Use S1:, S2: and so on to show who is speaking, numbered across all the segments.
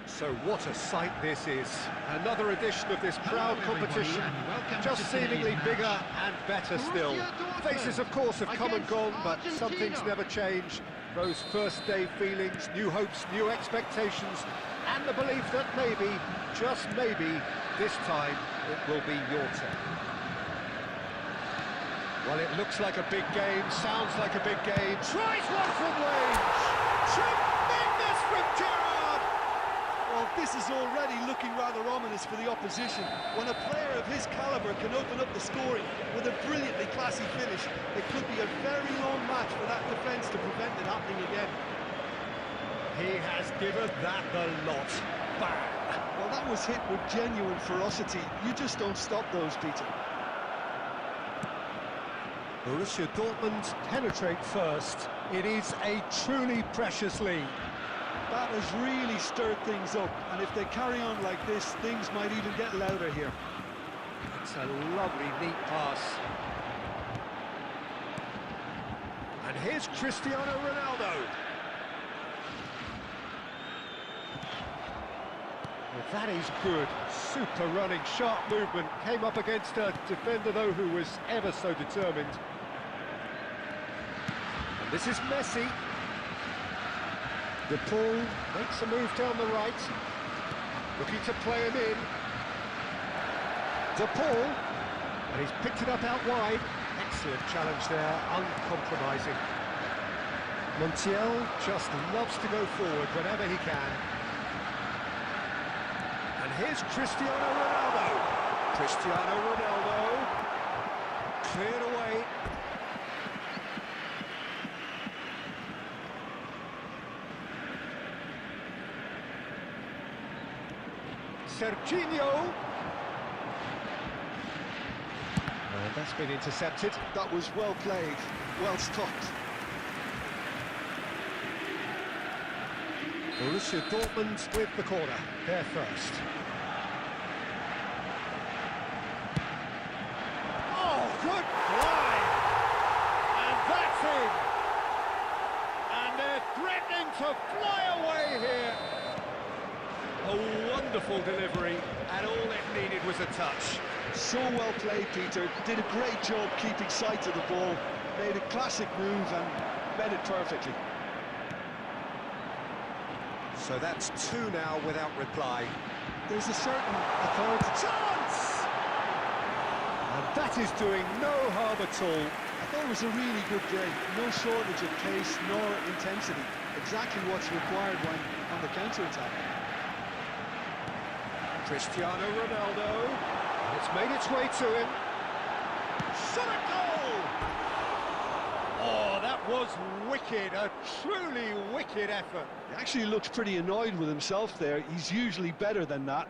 S1: So what a sight this is. Another edition of this proud competition, just seemingly bigger and better still. Faces, of course, have come and gone, but some things never change. Those first day feelings, new hopes, new expectations, and the belief that maybe, just maybe, this time it will be your turn. Well, it looks like a big game, sounds like a big game. Tries one from range! Tremendous from Gerrard!
S2: Well, this is already looking rather ominous for the opposition. When a player of his calibre can open up the scoring with a brilliantly classy finish, it could be a very long match for that defence to prevent it happening again.
S1: He has given that the lot. Bang!
S2: Well, that was hit with genuine ferocity. You just don't stop those, Peter.
S1: Borussia Dortmund penetrate first. It is a truly precious lead.
S2: That has really stirred things up, and if they carry on like this, things might even get louder here.
S1: It's a lovely, neat pass. And here's Cristiano Ronaldo. Well, that is good. Super running, sharp movement. Came up against a defender, though, who was ever so determined. And this is Messi. De Paul makes a move down the right, looking to play him in. De Paul, and he's picked it up out wide. Excellent challenge there, uncompromising. Montiel just loves to go forward whenever he can. And here's Cristiano Ronaldo. Cristiano Ronaldo, cleared away. Serginho. And that's been intercepted.
S2: That was well played, well stopped.
S1: Borussia Dortmund with the corner, they're first. Oh, good fly! And that's in! And they're threatening to fly away here. A wonderful delivery, and all it needed was a touch.
S2: So well played, Peter. Did a great job keeping sight of the ball. Made a classic move and met it perfectly.
S1: So that's two now without reply.
S2: There's a certain authority.
S1: Chance! And that is doing no harm at all.
S2: I thought it was a really good break. No shortage of pace nor intensity. Exactly what's required when on the counter-attack.
S1: Cristiano Ronaldo. And it's made its way to him. Shot a goal! Oh, that was wicked, a truly wicked effort.
S2: He actually looks pretty annoyed with himself there. He's usually better than that.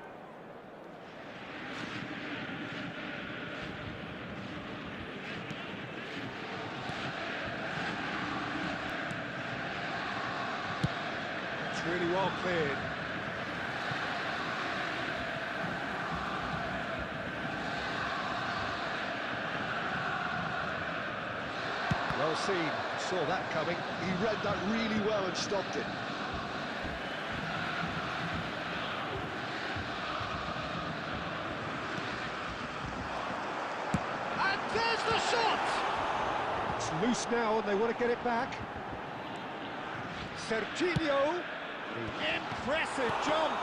S1: It's really well cleared. Well seen, saw that coming.
S2: He read that really well and stopped it.
S1: And there's the shot! It's loose now and they want to get it back. Serginho, the impressive jump.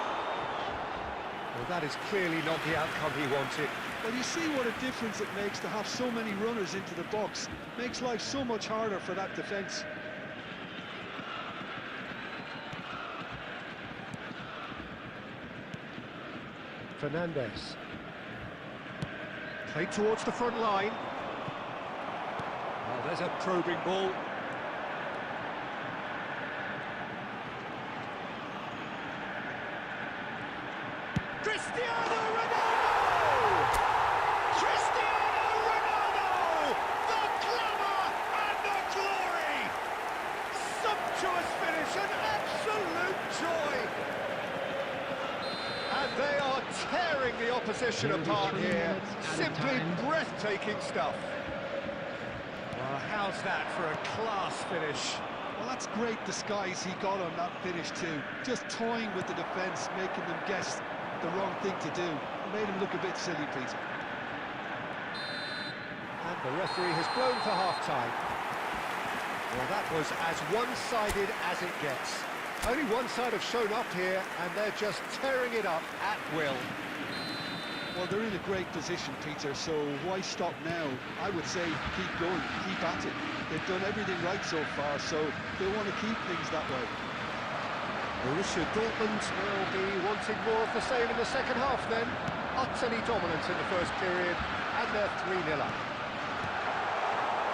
S1: Well, that is clearly not the outcome he wanted.
S2: Well, you see what a difference it makes to have so many runners into the box. Makes life so much harder for that defence.
S1: Fernandes. Played towards the front line. Oh, there's a probing ball. Cristiano Ronaldo! Cristiano Ronaldo! The glamour and the glory! Sumptuous finish, an absolute joy! And they are tearing the opposition apart here. Simply breathtaking stuff. Well, how's that for a class finish?
S2: Well, that's great disguise he got on that finish too. Just toying with the defence, making them guess the wrong thing to do. It made him look a bit silly, Peter.
S1: And the referee has blown for half-time. Well, that was as one-sided as it gets. Only one side have shown up here, and they're just tearing it up at will.
S2: Well, they're in a great position, Peter, so why stop now? I would say keep going, keep at it. They've done everything right so far, so they want to keep things that way.
S1: Borussia Dortmund will be wanting more of the same in the second half then. Utterly dominant in the first period, and they're 3-0 up.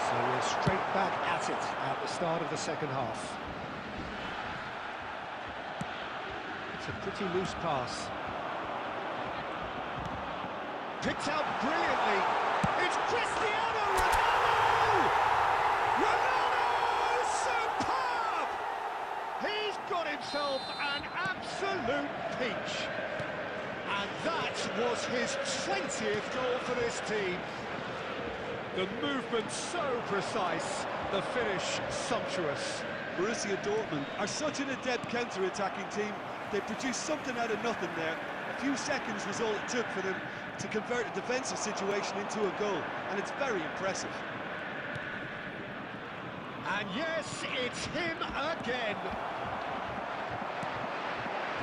S1: So we're straight back at it at the start of the second half. It's a pretty loose pass. Picked out brilliantly. It's Cristiano Ronaldo! Ronaldo! Superb! He's got himself an absolute peach. And that was his 20th goal for this team. The movement so precise, the finish sumptuous.
S2: Borussia Dortmund are such an adept counter-attacking team. They produced something out of nothing there. A few seconds was all it took for them to convert a defensive situation into a goal, and it's very impressive.
S1: And yes, it's him again.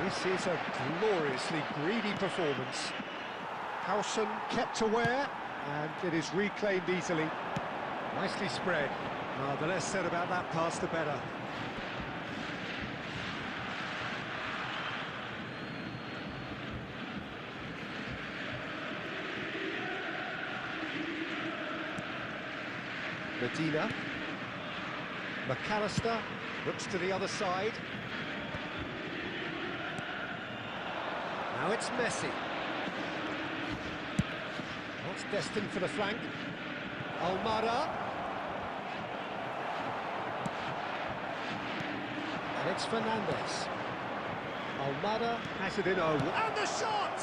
S1: This is a gloriously greedy performance. Howson kept aware, and it is reclaimed easily. Nicely spread. The less said about that pass, the better. Medina. McAllister looks to the other side. Now it's Messi. That's destined for the flank. Almada. And it's Fernandes. Almada has it in over. And the shot!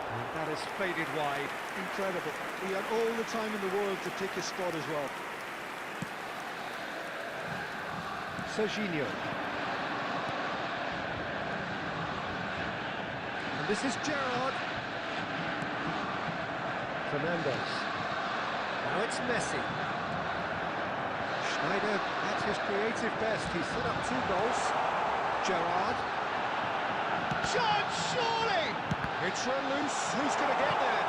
S1: And that has faded wide.
S2: Incredible. He had all the time in the world to pick his spot as well.
S1: Serginho. And this is Gerrard. Fernandes. Now it's Messi. Schneider at his creative best. He's set up 2 goals. Gerrard. Chance, surely! It's run loose. Who's going to get there?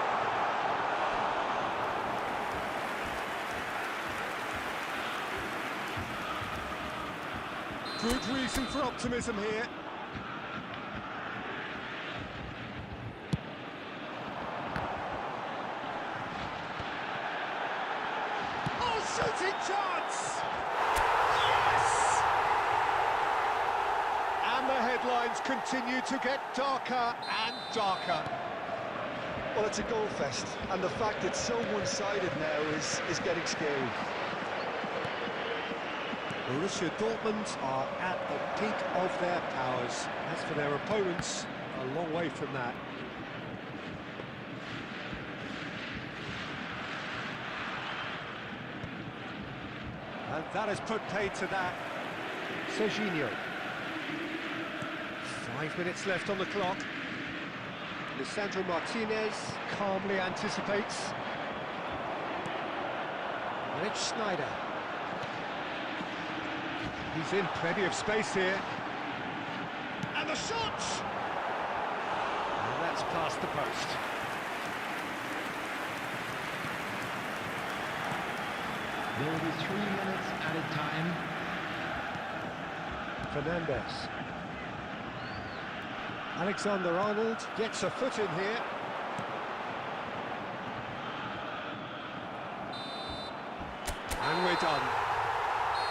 S1: Good reason for optimism here. shooting chance! Yes! And the headlines continue to get darker and darker.
S2: Well, it's a goal fest, and the fact it's so one-sided now is getting scary.
S1: Borussia Dortmund are at the peak of their powers. As for their opponents, a long way from that. And that has put paid to that. Serginho. 5 minutes left on the clock. Lisandro Martinez calmly anticipates. And it's Schneider. He's in plenty of space here. And the shot! And that's past the post.
S3: There will be 3 minutes added time.
S1: Fernandez. Alexander-Arnold gets a foot in here. And we're done.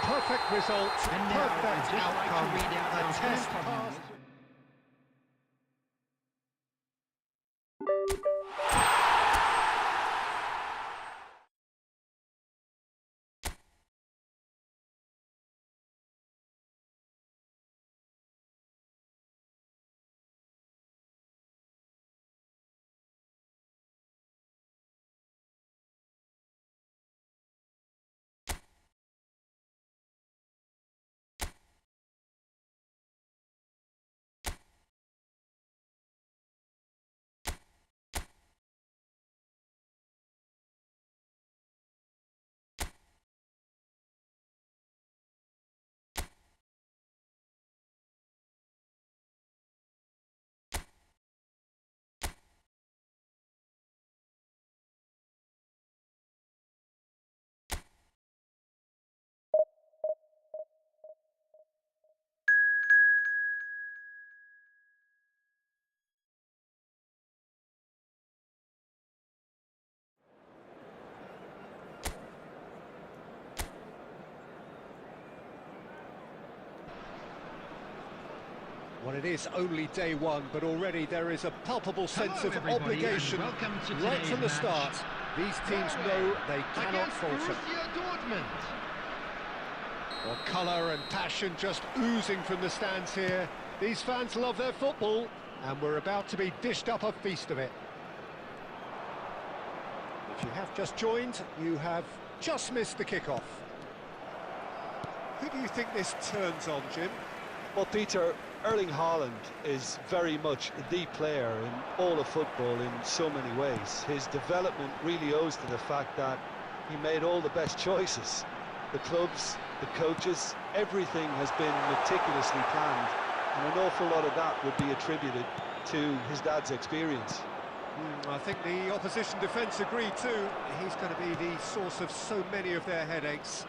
S1: Perfect result,
S3: And now,
S1: perfect
S3: I'd just like to
S1: outcome.
S3: read out
S1: A
S3: our
S1: test
S3: comment
S1: pass. Well, it is only day one, but already there is a palpable sense of
S3: everybody,
S1: obligation
S3: and welcome to
S1: right
S3: today's
S1: from the
S3: match.
S1: start. These teams know they cannot
S3: Against
S1: falter.
S3: Borussia Dortmund.
S1: Well, colour and passion just oozing from the stands here. These fans love their football, and we're about to be dished up a feast of it. If you have just joined, you have just missed the kickoff. Who do you think this turns on, Jim?
S2: Well, Peter, Erling Haaland is very much the player in all of football in so many ways. His development really owes to the fact that he made all the best choices. The clubs, the coaches, everything has been meticulously planned, and an awful lot of that would be attributed to his dad's experience.
S1: I think the opposition defence agree too. He's going to be the source of so many of their headaches.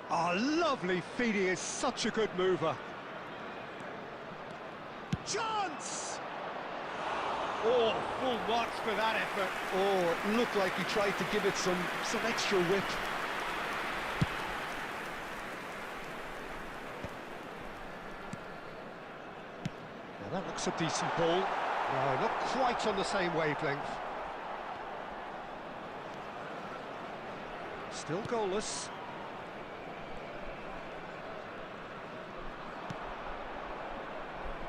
S1: Oh, lovely feed, he is such a good mover. Chance! Oh, full marks for that effort.
S2: Oh, it looked like he tried to give it some extra whip.
S1: Now that looks a decent ball. No, not quite on the same wavelength. Still goalless.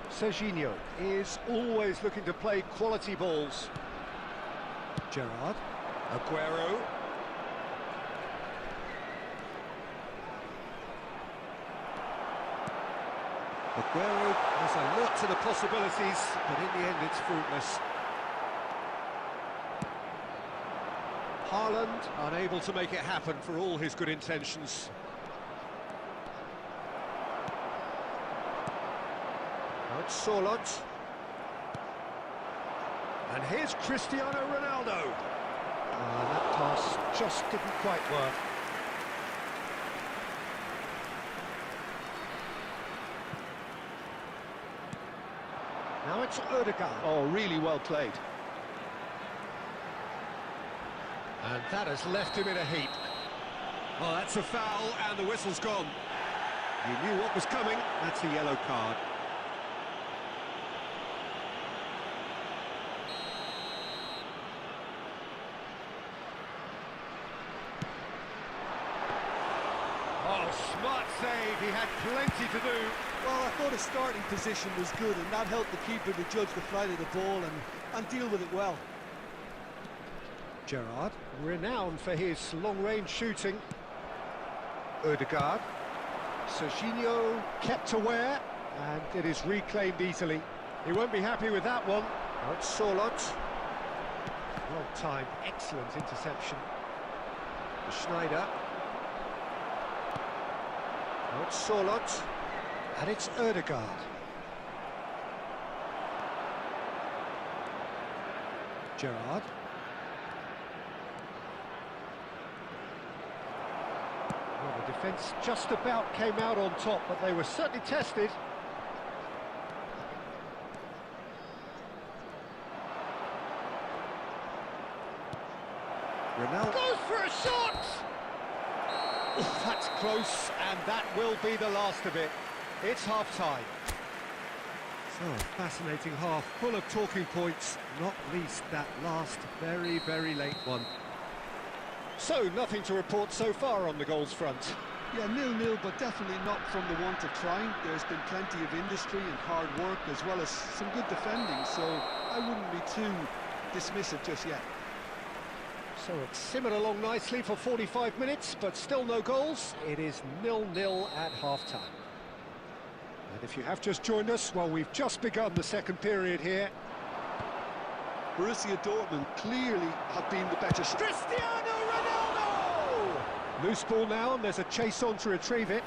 S1: Serginho is always looking to play quality balls. Gerrard, Aguero. Aguero has a lot to the possibilities, but in the end it's fruitless. Haaland unable to make it happen for all his good intentions. It's Sorlot. And here's Cristiano Ronaldo. That pass just didn't quite work. Now it's Odegaard.
S2: Oh, really well played.
S1: And that has left him in a heap. Oh, that's a foul, and the whistle's gone. He knew what was coming. That's a yellow card. Oh, smart save. He had plenty to do.
S2: Well, I thought his starting position was good, and that helped the keeper to judge the flight of the ball and deal with it well.
S1: Gerrard, renowned for his long-range shooting. Odegaard. Serginho kept aware, and it is reclaimed easily. He won't be happy with that one. Oh, it's Solot. Well timed, excellent interception. Schneider. Oh, it's Solot. And it's Odegaard. Gerrard. Well, the defence just about came out on top, but they were certainly tested. Ronaldo goes for a shot! Oh, that's close, and that will be the last of it. It's half-time. So, a fascinating half, full of talking points, not least that last very, very late one. So, nothing to report so far on the goals front.
S2: Yeah, 0-0, but definitely not from the want of trying. There's been plenty of industry and hard work, as well as some good defending, so I wouldn't be too dismissive just yet.
S1: So it's simmered along nicely for 45 minutes, but still no goals. It is 0-0 at half-time. And if you have just joined us, well, we've just begun the second period here.
S2: Borussia Dortmund clearly have been the better side.
S1: Cristiano Ronaldo! Loose ball now, and there's a chase on to retrieve it.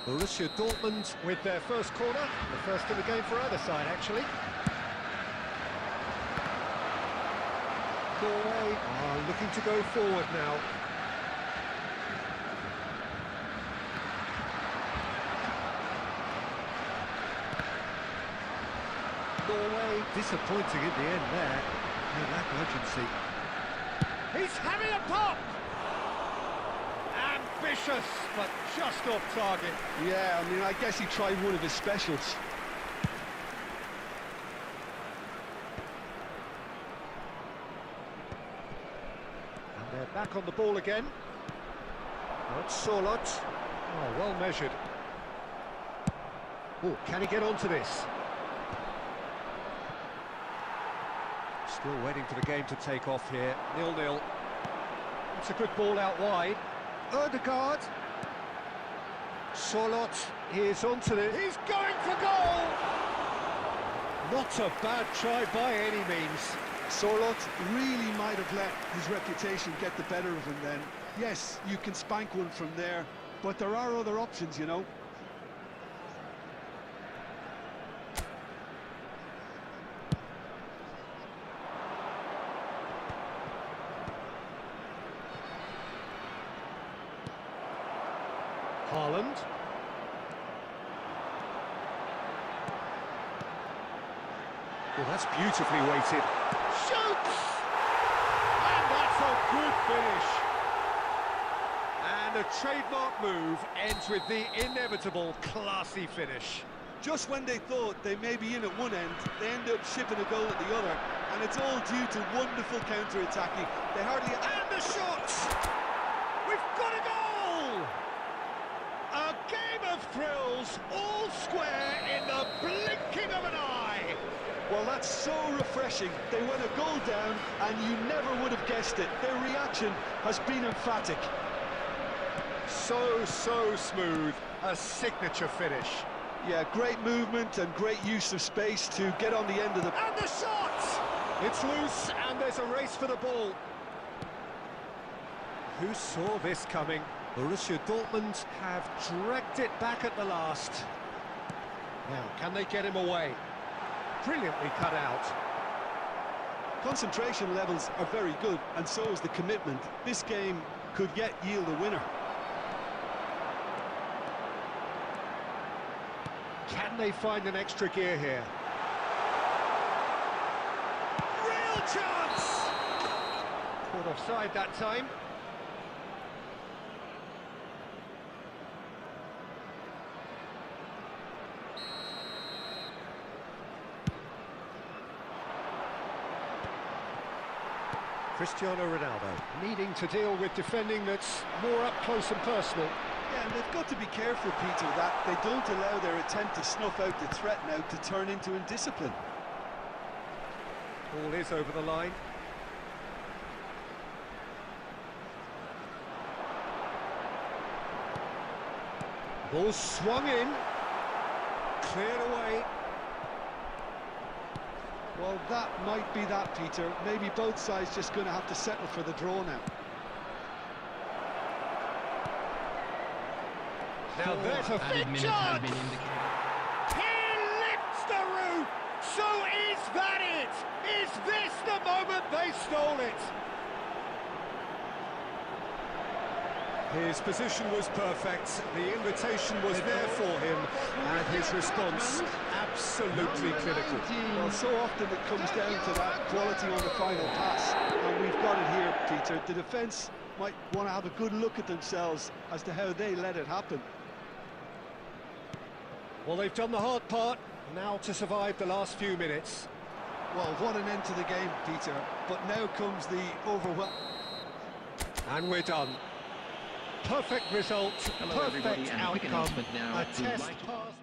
S1: Borussia Dortmund with their first corner, the first in the game for either side, actually. Nuai are looking to go forward now. Nuai disappointing in the end there. No lack of urgency. He's having a pop! Ambitious, but just off target.
S2: Yeah, I mean, I guess he tried one of his specials.
S1: And they're back on the ball again. That's Solot. Oh, well measured. Oh, can he get onto this? Still waiting for the game to take off here. 0-0. It's a good ball out wide. Odegaard. Solot is onto this. He's going for goal! Not a bad try by any means.
S2: Solot really might have let his reputation get the better of him then. Yes, you can spank one from there, but there are other options, you know.
S1: Haaland. Well, that's beautifully weighted. Shoots! And that's a good finish. And a trademark move ends with the inevitable classy finish.
S2: Just when they thought they may be in at one end, they end up shipping a goal at the other, and it's all due to wonderful counter-attacking. They hardly...
S1: And the shots! We've got a goal! A game of thrills, all square in the blinking of an eye.
S2: Well, that's so refreshing. They went a goal down, and you never would have guessed it. Their reaction has been emphatic.
S1: So smooth, a signature finish.
S2: Yeah, great movement and great use of space to get on the end of the...
S1: And the shot! It's loose, and there's a race for the ball. Who saw this coming? Borussia Dortmund have dragged it back at the last. Now, can they get him away? Brilliantly cut out.
S2: Concentration levels are very good, and so is the commitment. This game could yet yield a winner.
S1: Can they find an extra gear here? Real chance! Caught offside that time. Cristiano Ronaldo needing to deal with defending that's more up close and personal.
S2: Yeah, and they've got to be careful, Peter, that they don't allow their attempt to snuff out the threat now to turn into indiscipline.
S1: Ball is over the line. Ball swung in. Cleared away.
S2: Well, that might be that, Peter. Maybe both sides just going to have to settle for the draw now.
S1: Now there's a big chance! He lifts the roof! So is that it? Is this the moment they stole it? His position was perfect, the invitation was there for him, and his response absolutely clinical.
S2: Well, so often it comes down to that quality on the final pass, and we've got it here, Peter. The defence might want to have a good look at themselves as to how they let it happen.
S1: Well, they've done the hard part, now to survive the last few minutes.
S2: Well, what an end to the game, Peter. But now comes the overwhelm.
S1: And we're done. Perfect result, perfect outcome, a test pass.